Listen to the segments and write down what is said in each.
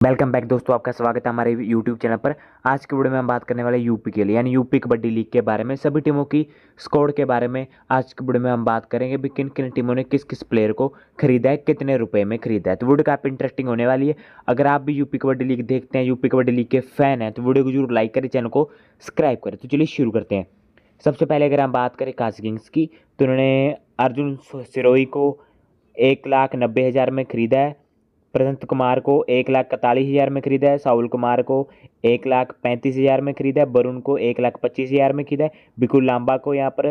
Welcome back दोस्तों, आपका स्वागत है हमारे यूट्यूब चैनल पर। आज के वीडियो में हम बात करने वाले यूपी के लिए यानी यूपी कबड्डी लीग के बारे में, सभी टीमों की स्कोर के बारे में। आज के वीडियो में हम बात करेंगे भी किन किन टीमों ने किस किस प्लेयर को खरीदा है, कितने रुपए में खरीदा है। तो वीडियो काफ़ी इंटरेस्टिंग होने वाली है। अगर आप भी यूपी कबड्डी लीग देखते हैं, यूपी कबड्डी लीग के फैन हैं, तो वीडियो को जरूर लाइक करें, चैनल को सब्सक्राइब करें। तो चलिए शुरू करते हैं। सबसे पहले अगर हम बात करें काशी किंग्स की, तो उन्होंने अर्जुन सिरोही को 1,90,000 में खरीदा है। प्रशांत कुमार को 1,41,000 में खरीदा है। साहुल कुमार को 1,35,000 में खरीदा है। वरुण को 1,25,000 में खरीदा है। बिकुल लांबा को यहाँ पर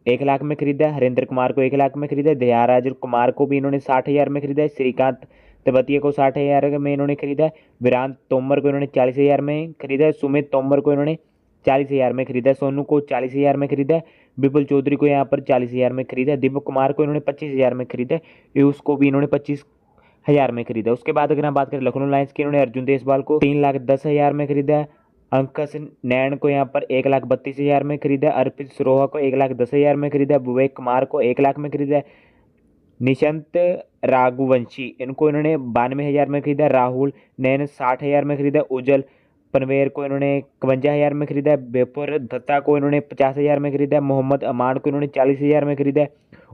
1,00,000 में खरीदा है। हरेंद्र कुमार को 1,00,000 में खरीदा है। दयाराज कुमार को भी इन्होंने 60,000 में खरीदा है। श्रीकांत तेवतिया को 60,000 में इन्होंने खरीदा है। विरांत तोमर को इन्होंने 40,000 में खरीदा है। सुमित तोमर को इन्होंने 40,000 में खरीदा है। सोनू को 40,000 में खरीदा है। विपुल चौधरी को यहाँ पर 40,000 में खरीदा है। दीपक कुमार को इन्होंने 25,000 में खरीदा है। यूस को भी इन्होंने 25,000 में खरीदा। उसके बाद अगर हम बात करें लखनऊ लायंस की, इन्होंने अर्जुन देसवाल को 3,10,000 में खरीदा है। अंकस नैन को यहाँ पर 1,32,000 में खरीदा है। अर्पित सरोहा को 1,10,000 में खरीदा है। विवेक कुमार को 1,00,000 में खरीदा है। निशंत राघुवंशी इनको इन्होंने 92,000 में खरीदा है। राहुल नैन 60,000 में खरीदा है। उज्जवल पनवेर को इन्होंने 51,000 में खरीदा है। बेपुर दत्ता को इन्होंने 50,000 में खरीदा है। मोहम्मद अमान को इन्होंने 40,000 में खरीदा है।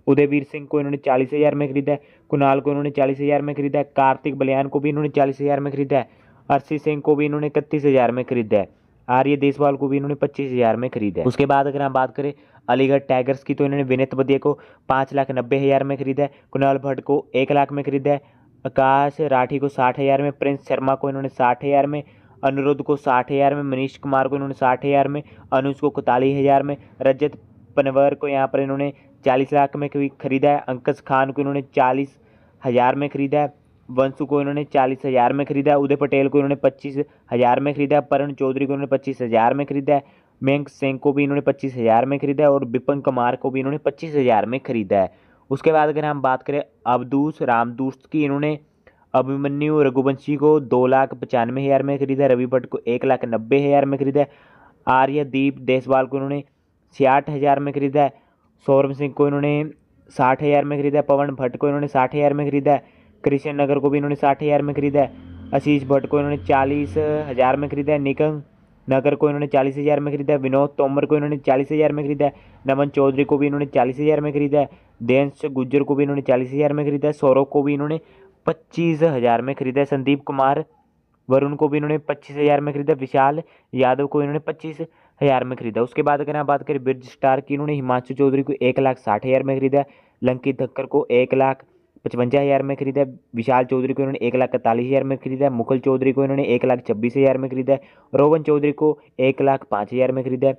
उदयवीर सिंह को इन्होंने 40,000 में खरीदा है। कुणाल को इन्होंने 40,000 में खरीदा है। कार्तिक बलियान को भी इन्होंने 40,000 में खरीदा है। अर्शी सिंह को भी इन्होंने 31,000 में खरीदा है। आर्य देसवाल को भी इन्होंने 25,000 में खरीदा है। उसके बाद अगर हम बात करें अलीगढ़ टाइगर्स की, तो इन्होंने विनीत बदिया को 5,90,000 में खरीदा है। कुणाल भट्ट को 1,00,000 में खरीदा है। आकाश राठी को 60,000 में। प्रिंस शर्मा को इन्होंने 60,000 में। अनुरुद्ध को 60,000 में। मनीष कुमार को इन्होंने 60,000 में। अनुज को 41,000 में। रजत पनवर को यहाँ पर इन्होंने 40 लाख में खरीदा है। अंकस खान को इन्होंने 40,000 में खरीदा है। वंशु को इन्होंने 40,000 में खरीदा है। उदय पटेल को इन्होंने 25,000 में खरीदा है। परण चौधरी को इन्होंने 25,000 में खरीदा है। मयंक सिंह को भी इन्होंने 25,000 में खरीदा है। और विपिन कुमार को भी इन्होंने 25,000 में खरीदा है। उसके बाद अगर हम बात करें अवधूत रामदूत की, इन्होंने अभिमन्यु रघुवंशी को 2,95,000 में खरीदा है। रवि भट्ट को 1,90,000 में खरीदा है। आर्यदीप देसवाल को इन्होंने 66,000 में खरीदा है। सौरभ सिंह को इन्होंने 60,000 में खरीदा है। पवन भट्ट को इन्होंने 60,000 में खरीदा है। कृष्ण नगर को भी इन्होंने 60,000 में खरीदा है। आशीष भट्ट को इन्होंने 40,000 में खरीदा है। निकम नगर को इन्होंने 40,000 में खरीदा है। विनोद तोमर को इन्होंने 40,000 में खरीदा है। नमन चौधरी को भी इन्होंने 40,000 में खरीदा है। देंश गुज्जर को भी इन्होंने 40,000 में खरीदा है। सौरभ को भी इन्होंने 25,000 में खरीदा है। संदीप कुमार वरुण को भी इन्होंने 25,000 में खरीदा। विशाल यादव को इन्होंने 25,000 में खरीदा। उसके बाद अगर हम बात करें ब्रिज स्टार की, इन्होंने हिमांशु चौधरी को 1,60,000 में खरीदा। लंकित धक्कर को 1,55,000 में खरीदा। विशाल चौधरी को इन्होंने 1,41,000 में खरीदा। मुकुल चौधरी को इन्होंने 1,26,000 में खरीदा। रोहन चौधरी को 1,05,000 में खरीदा।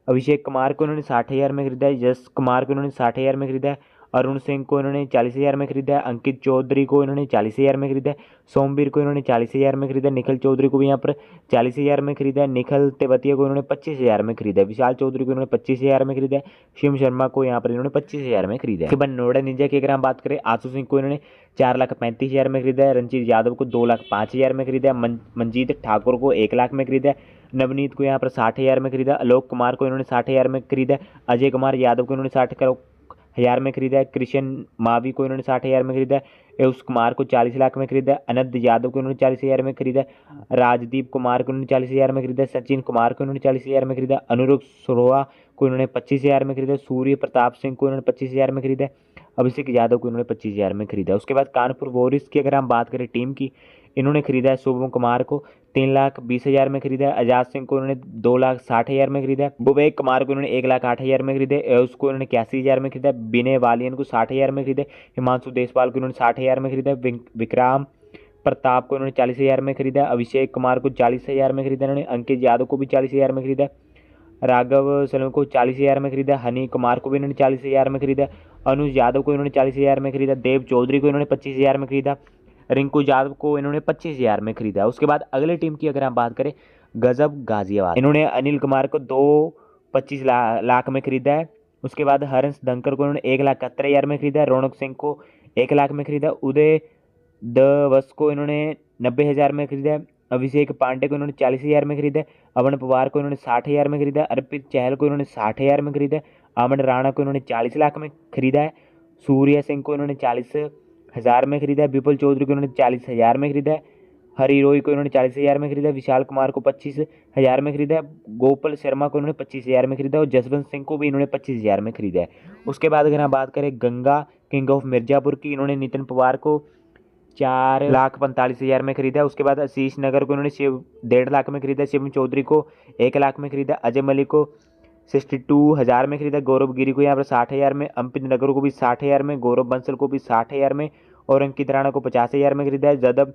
अभिषेक कुमार को इन्होंने 60,000 में खरीदा है। यश कुमार को इन्होंने 60,000 में खरीदा है। अरुण सिंह को इन्होंने 40,000 में खरीदा है। अंकित चौधरी को इन्होंने 40,000 में खरीदा है। सोमवीर को इन्होंने 40,000 में खरीदा है। निखिल चौधरी को भी यहाँ पर 40,000 में खरीदा है। निखिल तेवतिया को इन्होंने 25,000 में खरीदा है। विशाल चौधरी को इन्होंने 25,000 में खरीदा है। शिव शर्मा को यहाँ पर इन्होंने 25,000 में खरीदा है। उसके बाद नोएडा निंजा की अगर हम बात करें, आशु सिंह को इन्होंने 4,35,000 में खरीदा है। रंजीत यादव को 2,05,000 में खरीदा है। मंजीत ठाकुर को 1,00,000 में खरीदा है। नवनीत को यहाँ पर 60,000 में खरीदा। आलोक कुमार को इन्होंने 60,000 में खरीदा। अजय कुमार यादव को इन्होंने 60,000 में खरीदा है। कृष्ण मावी को इन्होंने 60,000 में खरीदा है। उस कुमार को 40 लाख में खरीदा है। अनंत यादव को इन्होंने 40,000 में खरीदा है। राजदीप कुमार को इन्होंने 40,000 में खरीदा है। सचिन कुमार को इन्होंने 40,000 में खरीदा। अनुरुग सरोहा को इन्होंने 25,000 में खरीदा। सूर्य प्रताप सिंह को इन्होंने 25,000 में खरीदा। अभिषेक यादव को इन्होंने 25,000 में खरीदा। उसके बाद कानपुर वॉरियर्स की अगर हम बात करें टीम की, इन्होंने खरीदा है शुभम कुमार को 3,20,000 में खरीदा है। आजाद सिंह को इन्होंने 2,60,000 में खरीदा है। विवेक कुमार को इन्होंने 1,08,000 में खरीदा है। उसको इन्होंने 81,000 में खरीदा है। विनय वालियन को 60,000 में खरीदा है। हिमांशु देसवाल को इन्होंने 60,000 में खरीदा है। विक्रम प्रताप को इन्होंने 40,000 में खरीदा है। अभिषेक कुमार को 40,000 में खरीदा इन्होंने। अंकित यादव को भी 40,000 में खरीदा। राघव सलम को 40,000 में खरीदा। हनी कुमार को भी इन्होंने 40,000 में खरीदा। अनुज यादव को इन्होंने 40,000 में खरीदा। देव चौधरी को इन्होंने 25,000 में खरीदा। रिंकू यादव को इन्होंने 25,000 में खरीदा। उसके बाद अगले टीम की अगर हम बात करें, गजब गाजियाबाद, इन्होंने अनिल कुमार को 2,25 लाख में खरीदा है। उसके बाद हर्ष धनकर को इन्होंने 1,71,000 में खरीदा है। रौनक सिंह को 1,00,000 में खरीदा। उदय दवस को इन्होंने 90,000 में खरीदा है। अभिषेक पांडे को इन्होंने 40,000 में खरीदा है। अमन पवार को इन्होंने 60,000 में खरीदा है। अर्पित चहल को इन्होंने 60,000 में खरीदा है। अमन राणा को इन्होंने 40 लाख में खरीदा है। सूर्य सिंह को इन्होंने 40,000 में खरीदा है। विपुल चौधरी को इन्होंने 40,000 में खरीदा है। हरी रोई को इन्होंने 40,000 में खरीदा, विशाल कुमार को 25,000 में खरीदा, गोपाल शर्मा को इन्होंने 25,000 में खरीदा और जसवंत सिंह को भी इन्होंने 25,000 में खरीदा है। उसके बाद अगर हम बात करें गंगा किंग ऑफ मिर्जापुर की, इन्होंने नितिन पवार को 4,45,000 में खरीदा। उसके बाद आशीष नगर को इन्होंने 1.5 लाख में खरीदा, शिवम चौधरी को 1 लाख में खरीदा, अजय मलिक को 62,000 में खरीदा, गौरव गिरी को यहाँ पर 60,000 में, अंकित नगर को भी 60,000 में, गौरव बंसल को भी 60,000 में और अंकित राणा को 50,000 में खरीदा है।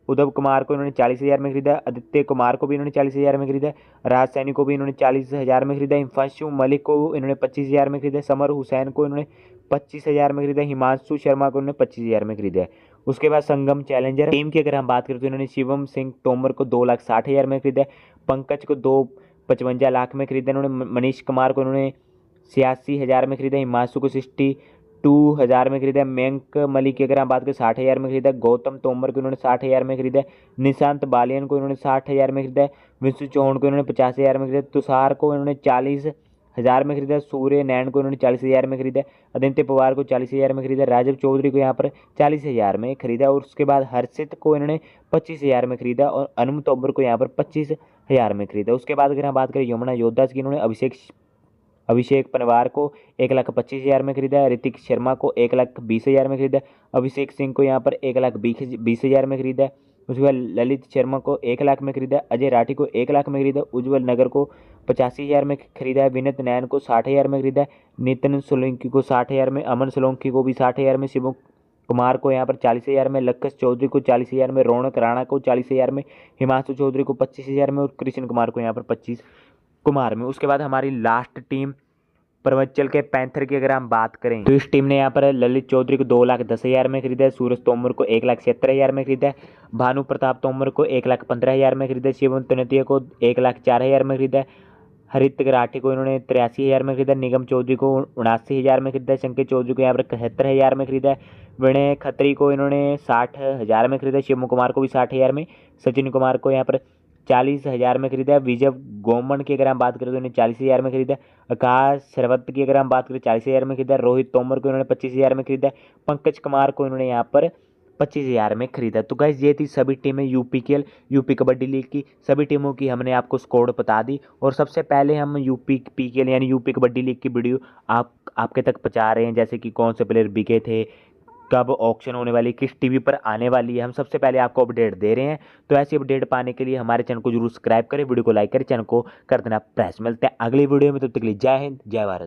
उद्धव कुमार को इन्होंने 40,000 में खरीदा, आदित्य कुमार को भी इन्होंने 40,000 में खरीदा, राज सैनी को भी इन्होंने 40,000 में खरीदा, इंफांशु मलिक को इन्होंने 25,000 में खरीदा, समर हुसैन को इन्होंने 25,000 में खरीदा, हिमांशु शर्मा को इन्होंने 25,000 में खरीदा है। उसके बाद संगम चैलेंजर टीम की अगर हम बात करें तो इन्होंने शिवम सिंह तोमर को 2,60,000 में खरीदा, पंकज को 2,55 लाख में खरीदा, इन्होंने मनीष कुमार को इन्होंने 86,000 में खरीदा, हिमांशु को 62,000 में खरीदा, मयंक मलिक की अगर हम बात करें 60,000 में खरीदा, गौतम तोमर को इन्होंने 60,000 में खरीदा, निशांत बालियन को इन्होंने 60,000 में खरीदा, विंशु चौहान को इन्होंने 50,000 में खरीदा, तुषार को इन्होंने 40,000 में खरीदा, सूर्य नैन को इन्होंने 40,000 में खरीदा, आदित्य पवार को 40,000 में खरीदा, राजीव चौधरी को यहाँ पर 40,000 में खरीदा और उसके बाद हर्षित को इन्होंने 25,000 में खरीदा और अनुम तोमर को यहाँ पर 25,000 में खरीदा। उसके बाद अगर हम बात करें यमुना योद्धा की, इन्होंने अभिषेक पनवार को 1,25,000 में खरीदा, ऋतिक शर्मा को 1,20,000 में खरीदा, अभिषेक सिंह को यहाँ पर 1,20,000 में खरीदा, उसके बाद ललित शर्मा को 1 लाख में खरीदा, अजय राठी को 1 लाख में खरीदा, उज्जवल नगर को 85,000 में खरीदा, विनीत नैन को 60,000 में खरीदा, नितिन सोलंकी को 60,000 में, अमन सोलंकी को भी 60,000 में, शिव कुमार को यहाँ पर 40,000 में, लक्ष्य चौधरी को 40,000 में, रौनक राणा को 40,000 में, हिमांशु चौधरी को 25,000 में और कृष्ण कुमार को यहाँ पर 25 कुमार में। उसके बाद हमारी लास्ट टीम पूर्वांचल के पैंथर की अगर हम बात करें तो इस टीम ने यहाँ पर ललित चौधरी को 2,10,000 में खरीदा है, सूरज तोमर को 1,76,000 में खरीदा है, भानु प्रताप तोमर को 1,15,000 में खरीदा है, शिवम तनेतिया को 1,04,000 में खरीदा है, हरित राठी को इन्होंने 83,000 में खरीदा, निगम चौधरी को 79,000 में खरीदा है, शंकर चौधरी को यहाँ पर 71,000 में खरीदा है, विनय खत्री को इन्होंने 60,000 में खरीदा, शिव कुमार को भी 60,000 में, सचिन कुमार को यहाँ पर 40,000 में खरीदा, विजय गोमन की अगर हम बात करें तो इन्हें 40,000 में खरीदा, आकाश सरवत की अगर हम बात करें 40,000 में खरीदा, रोहित तोमर को इन्होंने 25,000 में खरीदा, पंकज कुमार को इन्होंने यहाँ पर 25,000 में खरीदा। तो गाइस ये थी सभी टीमें यूपी कबड्डी लीग की सभी टीमों की हमने आपको स्कोर बता दी और सबसे पहले हम यूपी यानी यूपी कबड्डी लीग की वीडियो आपके तक पहुँचा रहे हैं, जैसे कि कौन से प्लेयर बिके थे, कब ऑक्शन होने वाली, किस टीवी पर आने वाली है, हम सबसे पहले आपको अपडेट दे रहे हैं। तो ऐसी अपडेट पाने के लिए हमारे चैनल को जरूर सब्सक्राइब करें, वीडियो को लाइक करें, चैनल को कर देना प्रेस। मिलते हैं अगली वीडियो में, तब तक के लिए जय हिंद जय भारत।